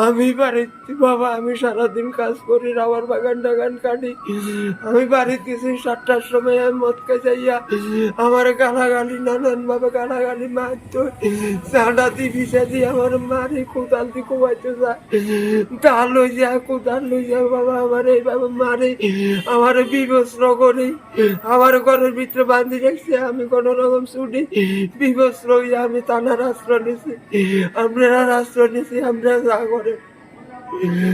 আমি বাড়িতে বাবা, আমি সারাদিন কাজ করি, রাবার বাগান টাগান কাটি। আমি বাড়িতে গেছি 7টার সময়, আমি মদ খাই যাইয়া আমার গালাগালি, নানান ভাবে গালাগালি মারতো, চাঁদা দি বিষা দিয়ে আমার মারি, কোদাল দিয়ে কোবাইতে যায়, ডাল লই যায়, কোদাল লই যায় বাবা, আমার এইভাবে মারে, আমার বিবস্ত্র করি, আমার ঘরের ভিতরে বান্ধি রাখছে। আমি কোন রকম ছুটি বিবস্ত্র হইয়া আমি থানার আশ্রয় নিছি, আপনারা আশ্রয় নিছি, আমরা যা করে।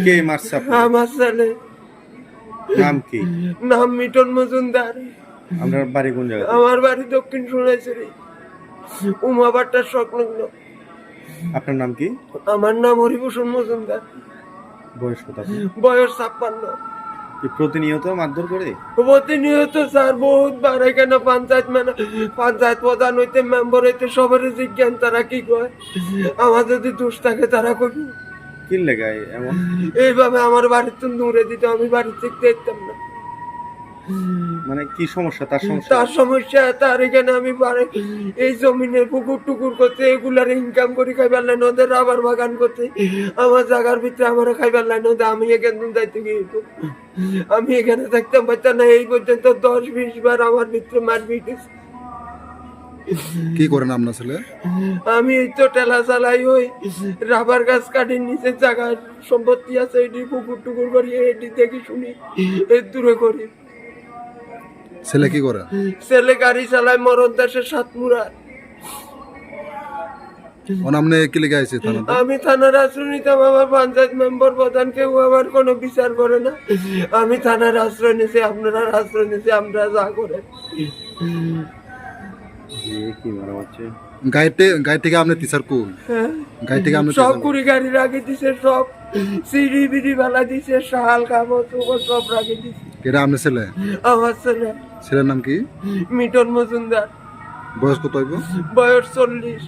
কে মারছে? আমার ছেলে। নাম কি? নাম মিটন মজুমদার। আপনার বাড়ি কোন জায়গায়? আমার বাড়ি দক্ষিণ সোনাইছড়ি, উমাবাট্টার সংলগ্ন। আপনার নাম কি? আমার নাম হরিভূষণ মজুমদার। বয়স কত? বয়স 56। প্রতিনিয়ত মারধর করে? প্রতিনিয়ত স্যার, বহুতবার এখানে পঞ্চায়েত প্রধান হইতে, মেম্বার হইতে, সবার জিজ্ঞান তারা কি কয়, আমার যদি দোষ থাকে তারা কবি কি লেগায় এমন? এইভাবে আমার বাড়িতে দূরে দিত, আমি বাড়ি থেকে দেখতাম না। মানে কি সমস্যা? তার সমস্যা তার এখানে আমি এই জমিনের পুকুর টুকুর করতে, এগুলার ইনকাম করি, খাইবার লাইন ওদের রাবার বাগান করতে, আমার জায়গার ভিতরে আমার খাইবার লাইন ওদের, আমি এখানে দায়িত্ব গিয়ে আমি এখানে থাকতাম পারতাম না। এই পর্যন্ত 10-20 বার আমার ভিতরে মারপিট। কি করেন আপনার ছেলে? আমি এই তো টেলা চালাই, ওই রাবার গাছ কাটির নিচে জায়গার সম্পত্তি আছে, এটি পুকুর টুকুর করি, এটি দেখি শুনি, এর দূরে করি। ছেলে কি করে? ছেলে গাড়ি চালায়, মরণ দেশের সাতমুড়া। কি লেগে আছে থানাতে? আমি থানার আশ্রয় নিতাম, আমার পঞ্চায়েত মেম্বার প্রধান কেউ আমার কোনো বিচার করে না। আমি থানার আশ্রয় নিছি, আপনারা আশ্রয় নিছি, আমরা যা করে। কি মারা হচ্ছে? গাড়ি থেকে আপনি টিচার কোন? হ্যাঁ, গাড়ি থেকে আপনি সব কুড়ি গাড়ি রাখি দিছে, সব সিঁড়ি বিড়ি বেলা দিছে, শাল কাপড় চোপড় সব রাখি দিছে। এটা আপনার ছেলে? আমার ছেলে। ছেলের নাম কি? মিটন মজুমদার। বয়স কত হইব? বয়স 40।